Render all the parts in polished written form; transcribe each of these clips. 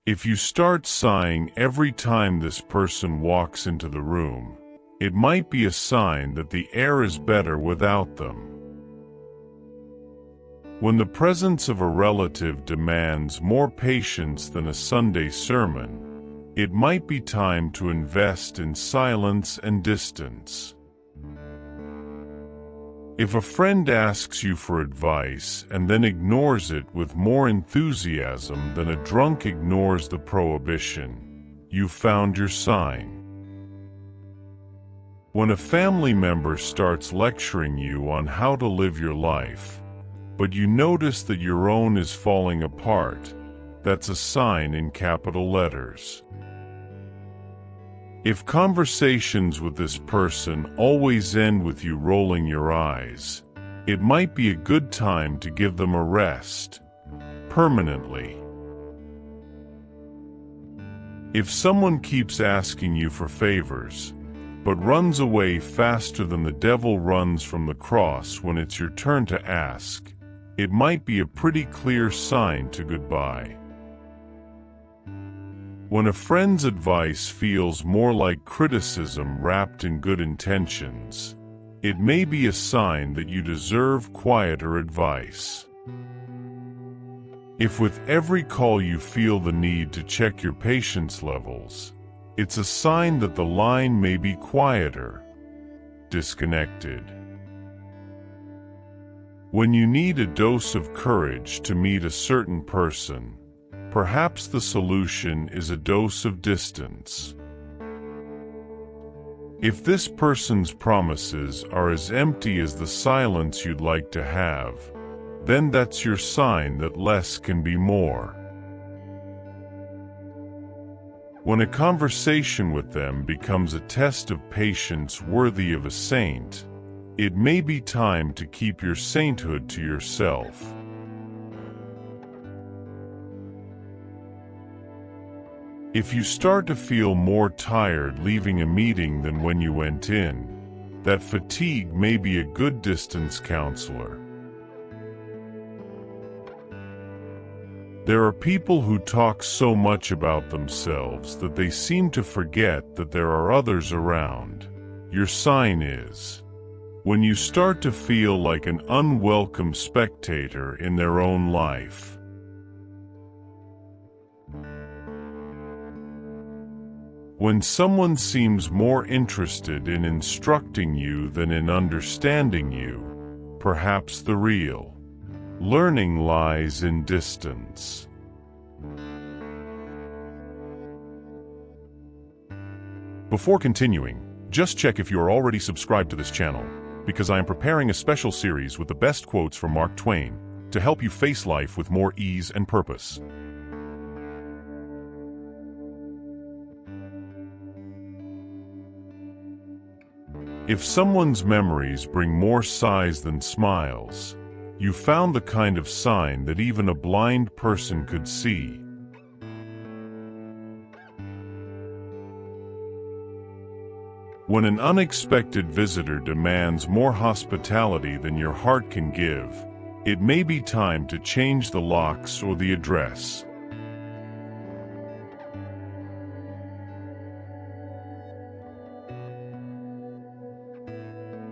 If you start sighing every time this person walks into the room, it might be a sign that the air is better without them. When the presence of a relative demands more patience than a Sunday sermon, it might be time to invest in silence and distance. If a friend asks you for advice and then ignores it with more enthusiasm than a drunk ignores the prohibition, you've found your sign. When a family member starts lecturing you on how to live your life, but you notice that your own is falling apart, that's a sign in capital letters. If conversations with this person always end with you rolling your eyes, it might be a good time to give them a rest, permanently. If someone keeps asking you for favors, but runs away faster than the devil runs from the cross when it's your turn to ask, it might be a pretty clear sign to goodbye. When a friend's advice feels more like criticism wrapped in good intentions, it may be a sign that you deserve quieter advice. If with every call you feel the need to check your patience levels, it's a sign that the line may be quieter, disconnected. When you need a dose of courage to meet a certain person, perhaps the solution is a dose of distance. If this person's promises are as empty as the silence you'd like to have, then that's your sign that less can be more. When a conversation with them becomes a test of patience worthy of a saint, it may be time to keep your sainthood to yourself. If you start to feel more tired leaving a meeting than when you went in, that fatigue may be a good distance counselor. There are people who talk so much about themselves that they seem to forget that there are others around. Your sign is when you start to feel like an unwelcome spectator in their own life. When someone seems more interested in instructing you than in understanding you, perhaps the real learning lies in distance. Before continuing, just check if you are already subscribed to this channel, because I am preparing a special series with the best quotes from Mark Twain to help you face life with more ease and purpose. If someone's memories bring more sighs than smiles, you found the kind of sign that even a blind person could see. When an unexpected visitor demands more hospitality than your heart can give, it may be time to change the locks or the address.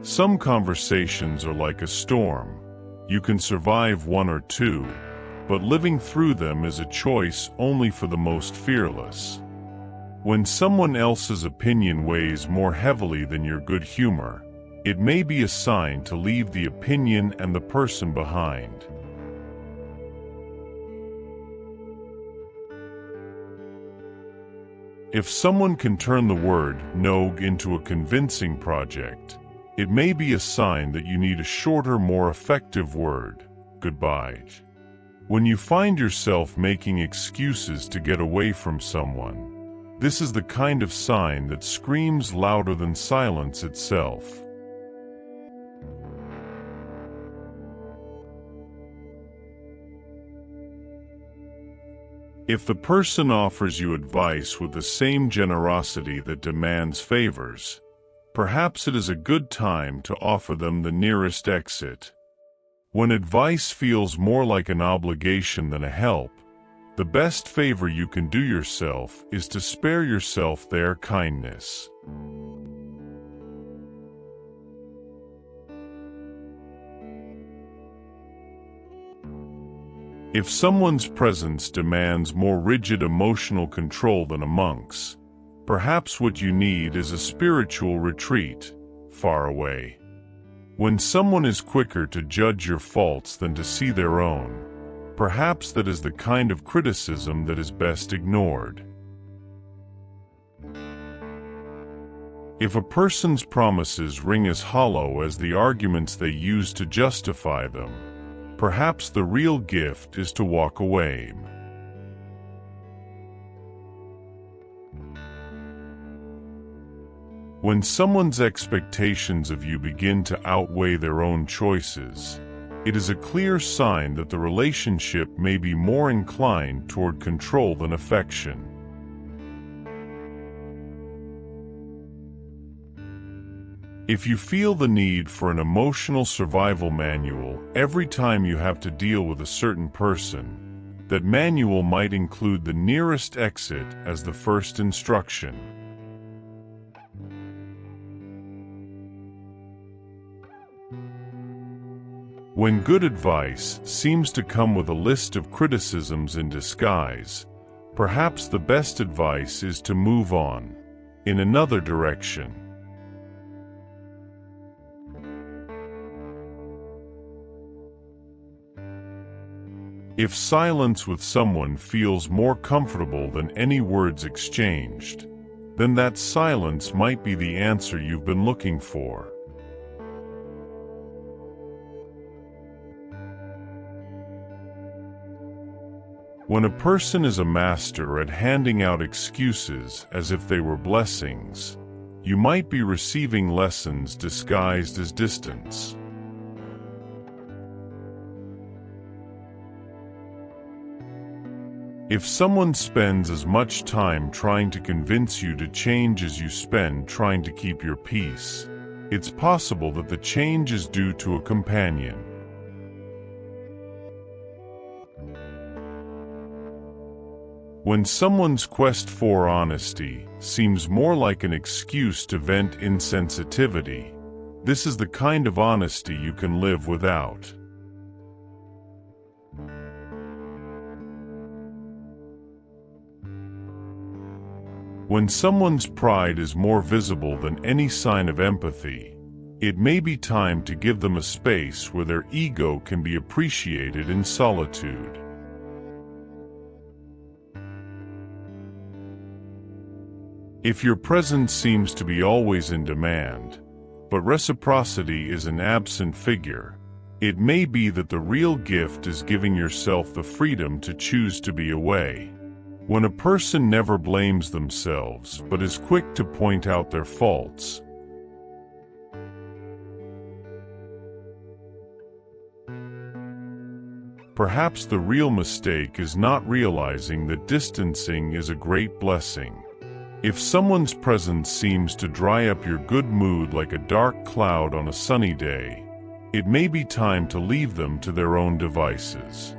Some conversations are like a storm. You can survive one or two, but living through them is a choice only for the most fearless. When someone else's opinion weighs more heavily than your good humor, it may be a sign to leave the opinion and the person behind. If someone can turn the word "no" into a convincing project, it may be a sign that you need a shorter, more effective word, "goodbye." When you find yourself making excuses to get away from someone, this is the kind of sign that screams louder than silence itself. If the person offers you advice with the same generosity that demands favors, perhaps it is a good time to offer them the nearest exit. When advice feels more like an obligation than a help, The best favor you can do yourself is to spare yourself their kindness. If someone's presence demands more rigid emotional control than a monk's, perhaps what you need is a spiritual retreat, far away. When someone is quicker to judge your faults than to see their own, perhaps that is the kind of criticism that is best ignored. If a person's promises ring as hollow as the arguments they use to justify them, perhaps the real gift is to walk away. When someone's expectations of you begin to outweigh their own choices, it is a clear sign that the relationship may be more inclined toward control than affection. If you feel the need for an emotional survival manual every time you have to deal with a certain person, that manual might include the nearest exit as the first instruction. When good advice seems to come with a list of criticisms in disguise, perhaps the best advice is to move on, in another direction. If silence with someone feels more comfortable than any words exchanged, then that silence might be the answer you've been looking for. When a person is a master at handing out excuses as if they were blessings, you might be receiving lessons disguised as distance. If someone spends as much time trying to convince you to change as you spend trying to keep your peace, it's possible that the change is due to a companion. When someone's quest for honesty seems more like an excuse to vent insensitivity, this is the kind of honesty you can live without. When someone's pride is more visible than any sign of empathy, it may be time to give them a space where their ego can be appreciated in solitude. If your presence seems to be always in demand, but reciprocity is an absent figure, it may be that the real gift is giving yourself the freedom to choose to be away. When a person never blames themselves but is quick to point out their faults, perhaps the real mistake is not realizing that distancing is a great blessing. If someone's presence seems to dry up your good mood like a dark cloud on a sunny day, it may be time to leave them to their own devices.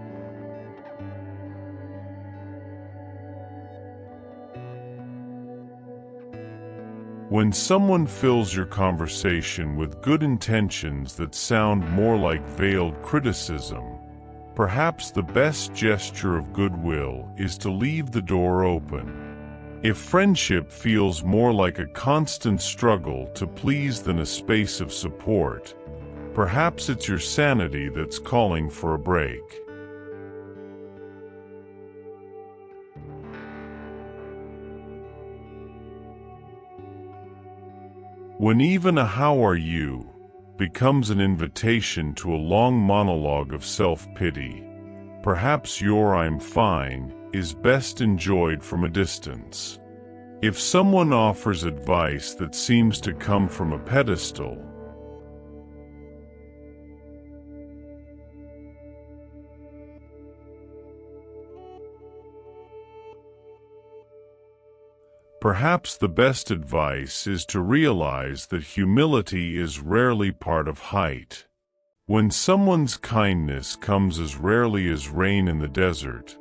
When someone fills your conversation with good intentions that sound more like veiled criticism, perhaps the best gesture of goodwill is to leave the door open. If friendship feels more like a constant struggle to please than a space of support, perhaps it's your sanity that's calling for a break. When even a "how are you" becomes an invitation to a long monologue of self-pity, perhaps your "I'm fine" is best enjoyed from a distance. If someone offers advice that seems to come from a pedestal, perhaps the best advice is to realize that humility is rarely part of height. When someone's kindness comes as rarely as rain in the desert,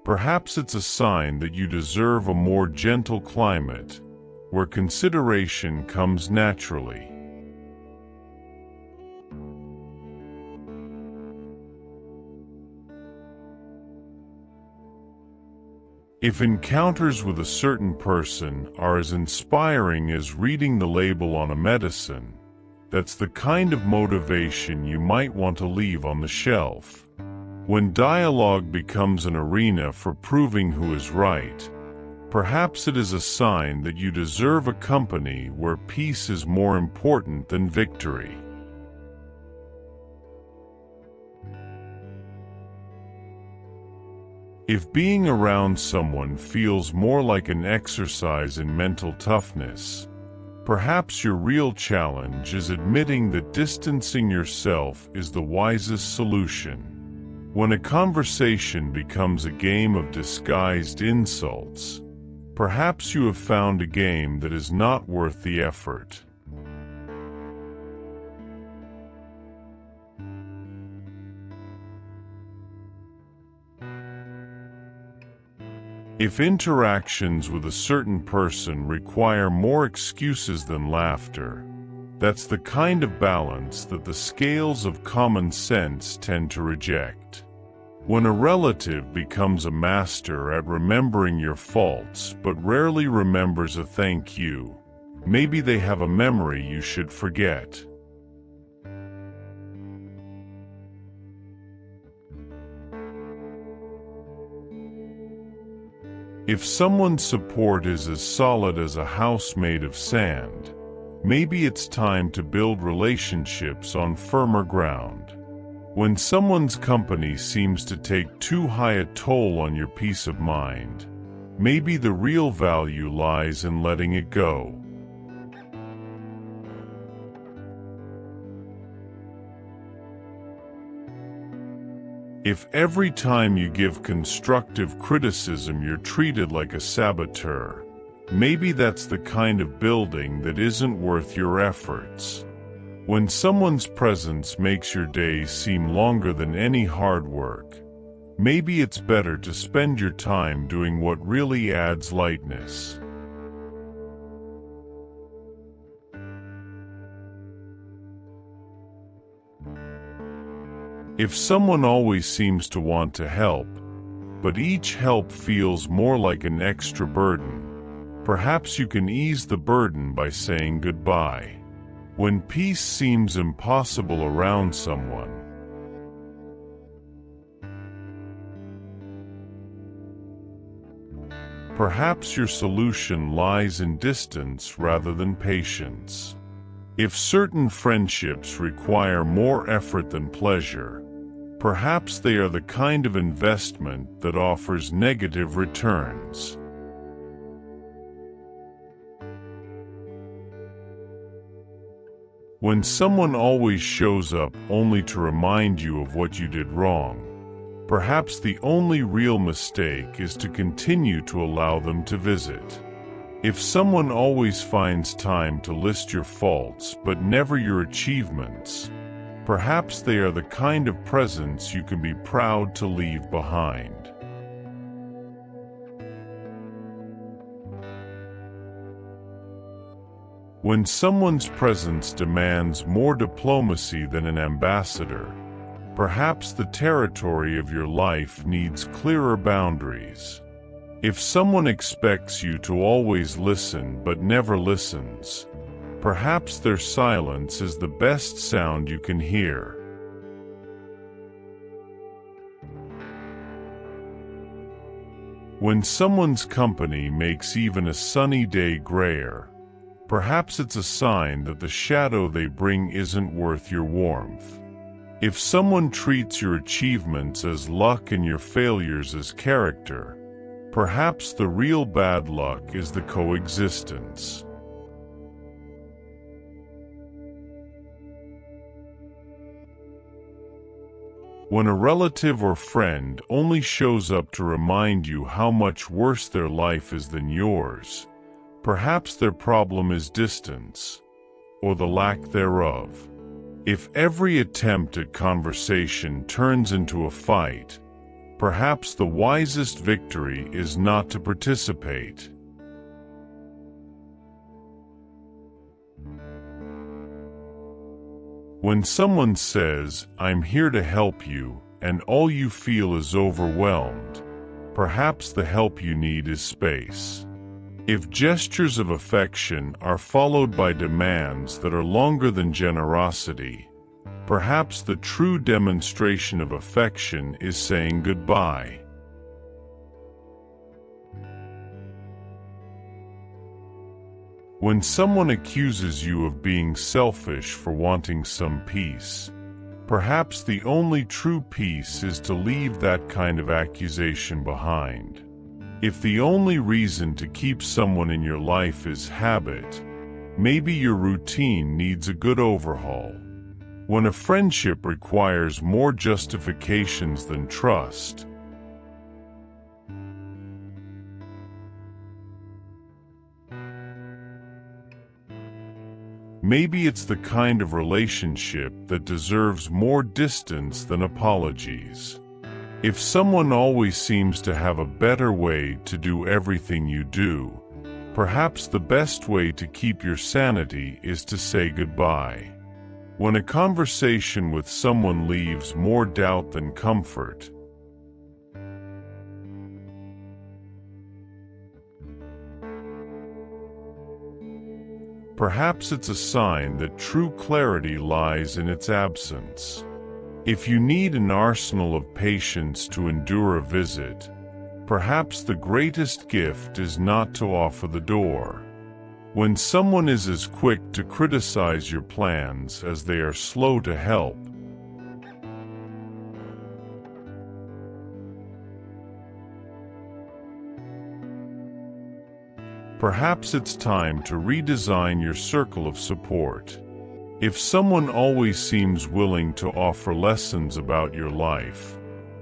Perhaps it's a sign that you deserve a more gentle climate, where consideration comes naturally. If encounters with a certain person are as inspiring as reading the label on a medicine, that's the kind of motivation you might want to leave on the shelf. When dialogue becomes an arena for proving who is right, perhaps it is a sign that you deserve a company where peace is more important than victory. If being around someone feels more like an exercise in mental toughness, perhaps your real challenge is admitting that distancing yourself is the wisest solution. When a conversation becomes a game of disguised insults, perhaps you have found a game that is not worth the effort. If interactions with a certain person require more excuses than laughter, that's the kind of balance that the scales of common sense tend to reject. When a relative becomes a master at remembering your faults but rarely remembers a thank you, maybe they have a memory you should forget. If someone's support is as solid as a house made of sand, maybe it's time to build relationships on firmer ground. When someone's company seems to take too high a toll on your peace of mind, maybe the real value lies in letting it go. If every time you give constructive criticism you're treated like a saboteur, maybe that's the kind of building that isn't worth your efforts. When someone's presence makes your days seem longer than any hard work, maybe it's better to spend your time doing what really adds lightness. If someone always seems to want to help, but each help feels more like an extra burden, perhaps you can ease the burden by saying goodbye. When peace seems impossible around someone, perhaps your solution lies in distance rather than patience. If certain friendships require more effort than pleasure, perhaps they are the kind of investment that offers negative returns. When someone always shows up only to remind you of what you did wrong, perhaps the only real mistake is to continue to allow them to visit. If someone always finds time to list your faults but never your achievements, perhaps they are the kind of presence you can be proud to leave behind. When someone's presence demands more diplomacy than an ambassador, perhaps the territory of your life needs clearer boundaries. If someone expects you to always listen but never listens, perhaps their silence is the best sound you can hear. When someone's company makes even a sunny day grayer, perhaps it's a sign that the shadow they bring isn't worth your warmth. If someone treats your achievements as luck and your failures as character, perhaps the real bad luck is the coexistence. When a relative or friend only shows up to remind you how much worse their life is than yours, perhaps their problem is distance, or the lack thereof. If every attempt at conversation turns into a fight, Perhaps the wisest victory is not to participate. When someone says, "I'm here to help you," and all you feel is overwhelmed, perhaps the help you need is space. If gestures of affection are followed by demands that are longer than generosity, perhaps the true demonstration of affection is saying goodbye. When someone accuses you of being selfish for wanting some peace, perhaps the only true peace is to leave that kind of accusation behind. If the only reason to keep someone in your life is habit, maybe your routine needs a good overhaul. When a friendship requires more justifications than trust, maybe it's the kind of relationship that deserves more distance than apologies. If someone always seems to have a better way to do everything you do, perhaps the best way to keep your sanity is to say goodbye. When a conversation with someone leaves more doubt than comfort, perhaps it's a sign that true clarity lies in its absence. If you need an arsenal of patience to endure a visit, perhaps the greatest gift is not to offer the door. When someone is as quick to criticize your plans as they are slow to help, perhaps it's time to redesign your circle of support. If someone always seems willing to offer lessons about your life,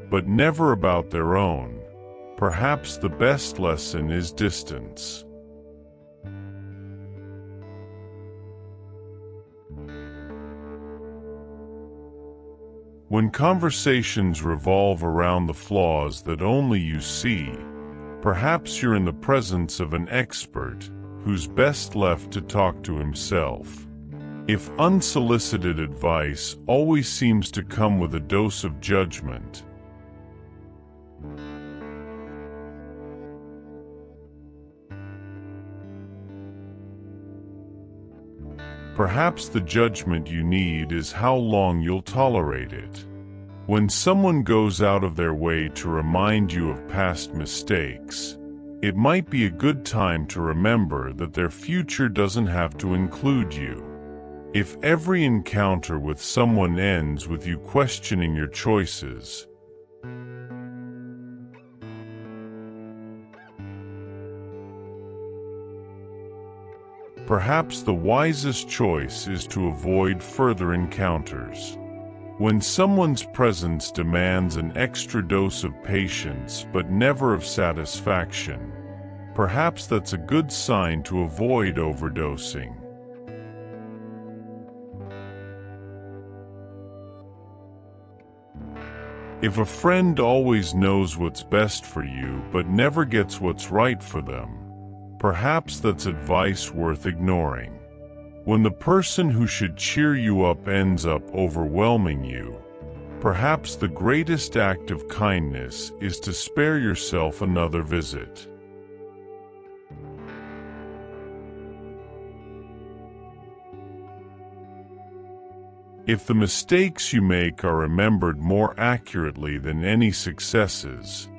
but never about their own, perhaps the best lesson is distance. When conversations revolve around the flaws that only you see, perhaps you're in the presence of an expert who's best left to talk to himself. If unsolicited advice always seems to come with a dose of judgment, perhaps the judgment you need is how long you'll tolerate it. When someone goes out of their way to remind you of past mistakes, it might be a good time to remember that their future doesn't have to include you. If every encounter with someone ends with you questioning your choices, perhaps the wisest choice is to avoid further encounters. When someone's presence demands an extra dose of patience but never of satisfaction, perhaps that's a good sign to avoid overdosing. If a friend always knows what's best for you but never gets what's right for them, perhaps that's advice worth ignoring. When the person who should cheer you up ends up overwhelming you, perhaps the greatest act of kindness is to spare yourself another visit. If the mistakes you make are remembered more accurately than any successes,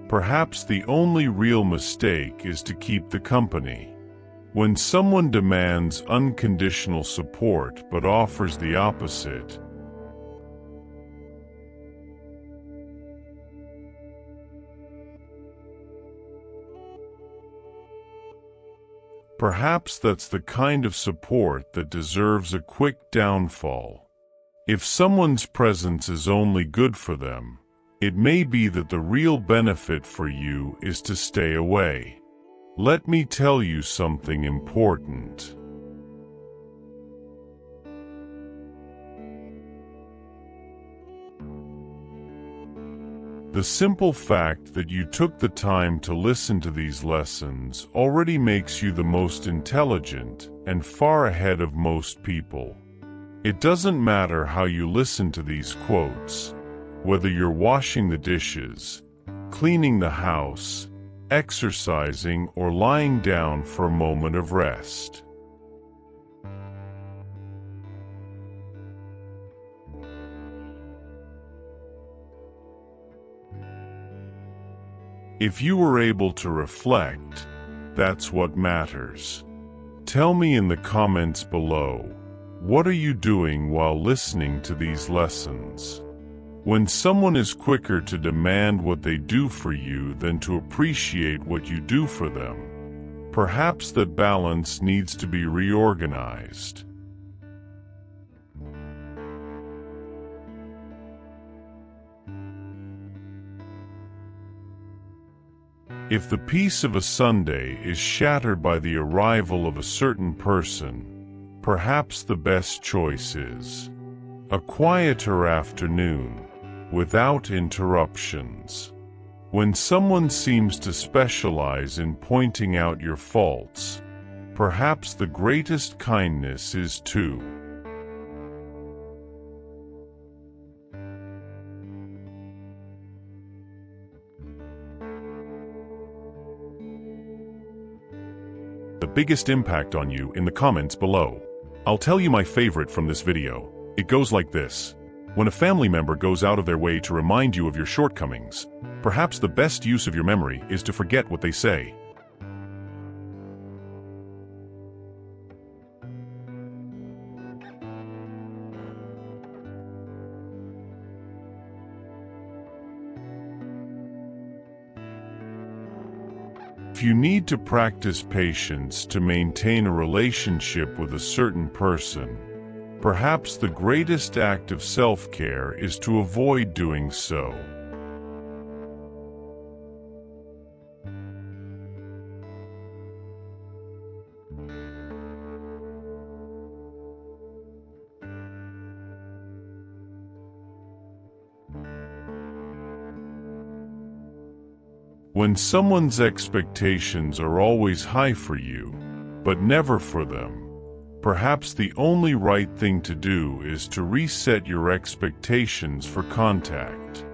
perhaps the only real mistake is to keep the company. When someone demands unconditional support but offers the opposite, perhaps that's the kind of support that deserves a quick downfall. If someone's presence is only good for them, it may be that the real benefit for you is to stay away. Let me tell you something important. The simple fact that you took the time to listen to these lessons already makes you the most intelligent and far ahead of most people. It doesn't matter how you listen to these quotes, whether you're washing the dishes, cleaning the house, exercising, or lying down for a moment of rest. If you were able to reflect, that's what matters. Tell me in the comments below, what are you doing while listening to these lessons? When someone is quicker to demand what they do for you than to appreciate what you do for them, perhaps that balance needs to be reorganized. If the peace of a Sunday is shattered by the arrival of a certain person, perhaps the best choice is a quieter afternoon, without interruptions. When someone seems to specialize in pointing out your faults, perhaps the greatest kindness is to the biggest impact on you in the comments below. I'll tell you my favorite from this video. It goes like this. When a family member goes out of their way to remind you of your shortcomings, perhaps the best use of your memory is to forget what they say. If you need to practice patience to maintain a relationship with a certain person, perhaps the greatest act of self-care is to avoid doing so. When someone's expectations are always high for you, but never for them, perhaps the only right thing to do is to reset your expectations for contact.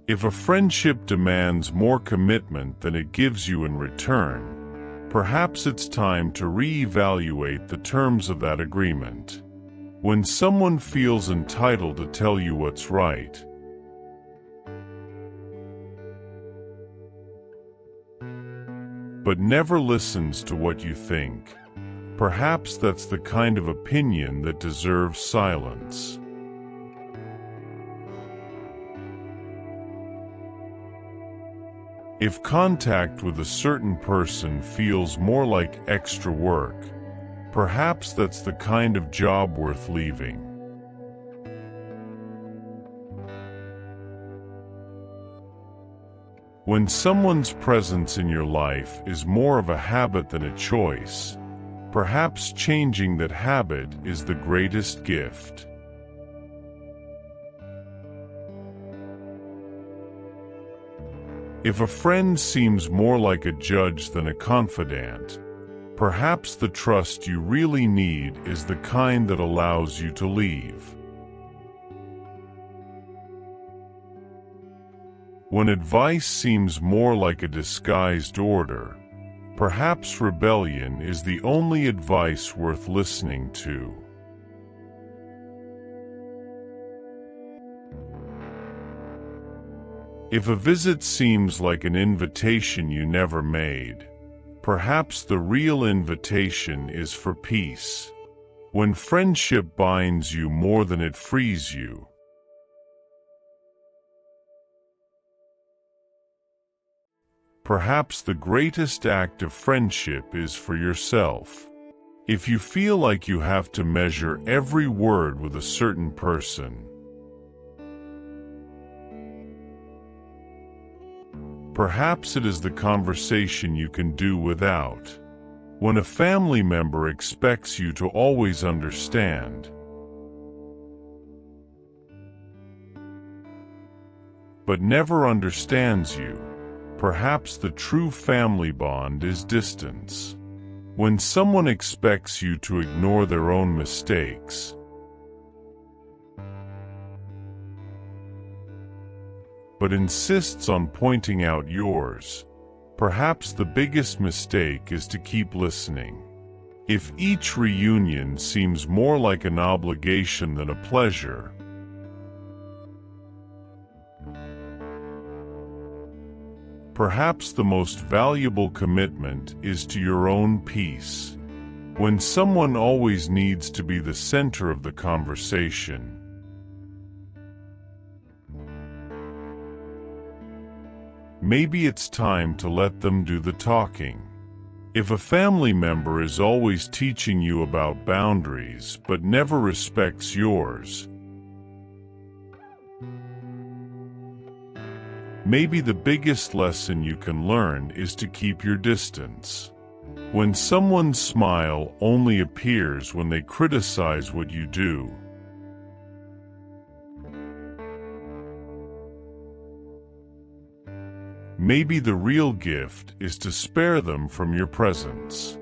If a friendship demands more commitment than it gives you in return, perhaps it's time to re-evaluate the terms of that agreement. When someone feels entitled to tell you what's right, but never listens to what you think, perhaps that's the kind of opinion that deserves silence. If contact with a certain person feels more like extra work, perhaps that's the kind of job worth leaving. When someone's presence in your life is more of a habit than a choice, perhaps changing that habit is the greatest gift. If a friend seems more like a judge than a confidant, perhaps the trust you really need is the kind that allows you to leave. When advice seems more like a disguised order, perhaps rebellion is the only advice worth listening to. If a visit seems like an invitation you never made, perhaps the real invitation is for peace. When friendship binds you more than it frees you, perhaps the greatest act of friendship is for yourself. If you feel like you have to measure every word with a certain person, perhaps it is the conversation you can do without. When a family member expects you to always understand, but never understands you, perhaps the true family bond is distance. When someone expects you to ignore their own mistakes, but insists on pointing out yours, perhaps the biggest mistake is to keep listening. If each reunion seems more like an obligation than a pleasure, perhaps the most valuable commitment is to your own peace. When someone always needs to be the center of the conversation, maybe it's time to let them do the talking. If a family member is always teaching you about boundaries but never respects yours, maybe the biggest lesson you can learn is to keep your distance. When someone's smile only appears when they criticize what you do, maybe the real gift is to spare them from your presence.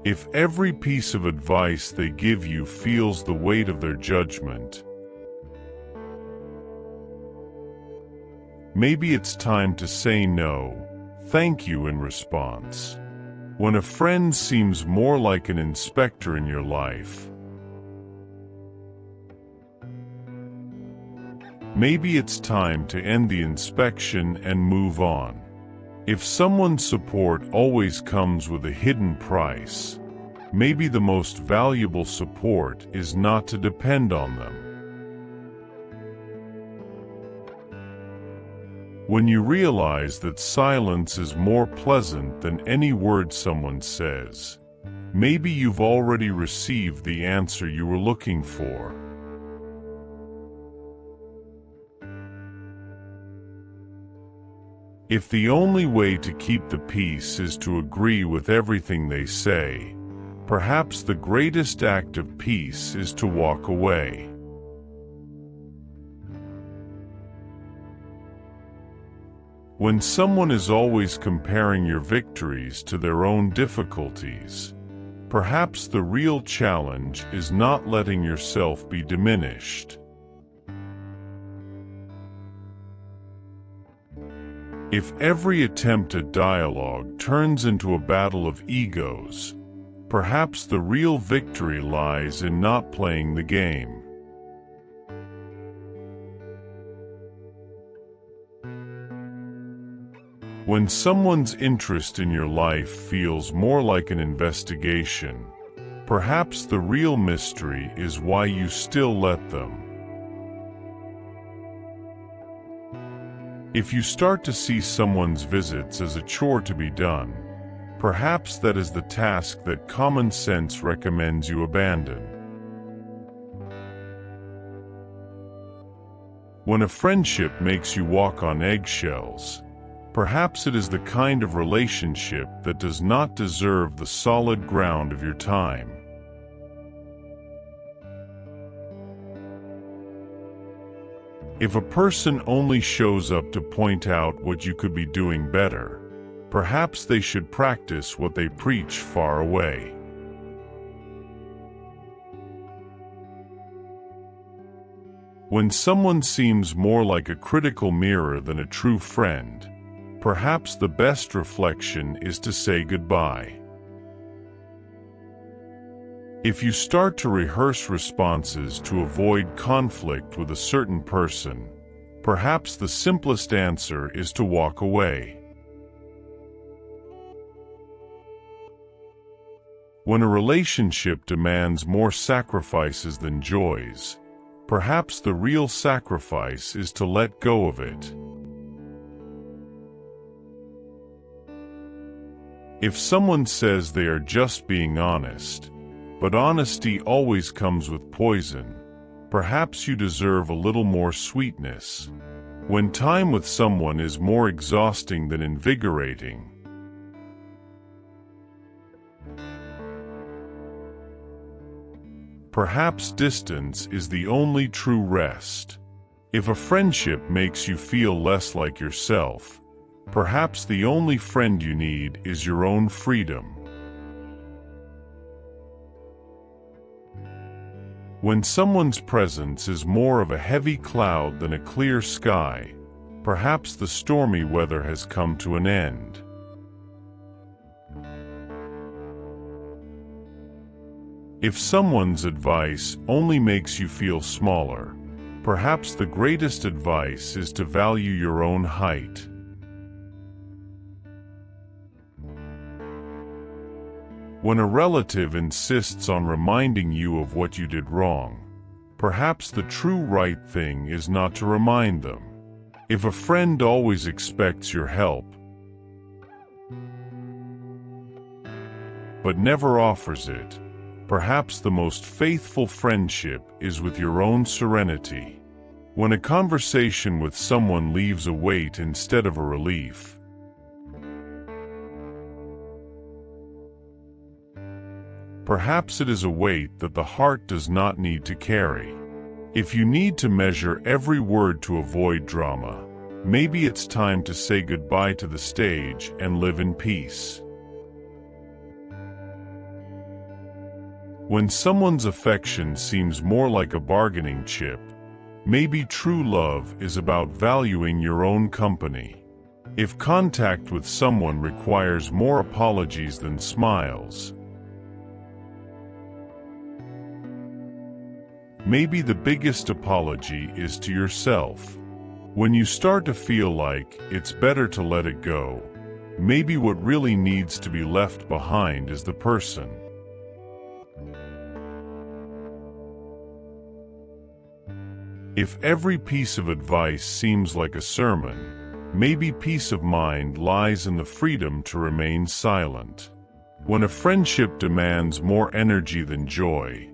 If every piece of advice they give you feels the weight of their judgment, maybe it's time to say no, thank you in response. When a friend seems more like an inspector in your life, maybe it's time to end the inspection and move on. If someone's support always comes with a hidden price, maybe the most valuable support is not to depend on them. When you realize that silence is more pleasant than any word someone says, maybe you've already received the answer you were looking for. If the only way to keep the peace is to agree with everything they say, perhaps the greatest act of peace is to walk away. When someone is always comparing your victories to their own difficulties, perhaps the real challenge is not letting yourself be diminished. If every attempt at dialogue turns into a battle of egos, perhaps the real victory lies in not playing the game. When someone's interest in your life feels more like an investigation, perhaps the real mystery is why you still let them. If you start to see someone's visits as a chore to be done, perhaps that is the task that common sense recommends you abandon. When a friendship makes you walk on eggshells, perhaps it is the kind of relationship that does not deserve the solid ground of your time. If a person only shows up to point out what you could be doing better, perhaps they should practice what they preach far away. When someone seems more like a critical mirror than a true friend, perhaps the best reflection is to say goodbye. If you start to rehearse responses to avoid conflict with a certain person, perhaps the simplest answer is to walk away. When a relationship demands more sacrifices than joys, perhaps the real sacrifice is to let go of it. If someone says they are just being honest, but honesty always comes with poison, perhaps you deserve a little more sweetness. When time with someone is more exhausting than invigorating, perhaps distance is the only true rest. If a friendship makes you feel less like yourself, perhaps the only friend you need is your own freedom. When someone's presence is more of a heavy cloud than a clear sky, perhaps the stormy weather has come to an end. If someone's advice only makes you feel smaller, perhaps the greatest advice is to value your own height. When a relative insists on reminding you of what you did wrong, perhaps the true right thing is not to remind them. If a friend always expects your help, but never offers it, perhaps the most faithful friendship is with your own serenity. When a conversation with someone leaves a weight instead of a relief, perhaps it is a weight that the heart does not need to carry. If you need to measure every word to avoid drama, maybe it's time to say goodbye to the stage and live in peace. When someone's affection seems more like a bargaining chip, maybe true love is about valuing your own company. If contact with someone requires more apologies than smiles, maybe the biggest apology is to yourself. When you start to feel like it's better to let it go, maybe what really needs to be left behind is the person. If every piece of advice seems like a sermon, maybe peace of mind lies in the freedom to remain silent. When a friendship demands more energy than joy,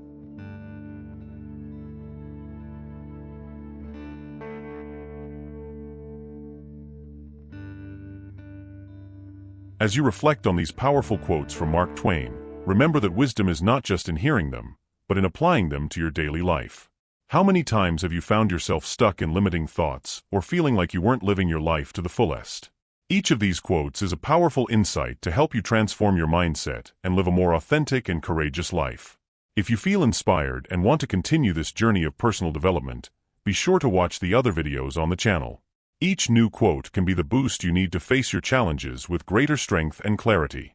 as you reflect on these powerful quotes from Mark Twain, remember that wisdom is not just in hearing them, but in applying them to your daily life. How many times have you found yourself stuck in limiting thoughts, or feeling like you weren't living your life to the fullest? Each of these quotes is a powerful insight to help you transform your mindset and live a more authentic and courageous life. If you feel inspired and want to continue this journey of personal development, be sure to watch the other videos on the channel. Each new quote can be the boost you need to face your challenges with greater strength and clarity.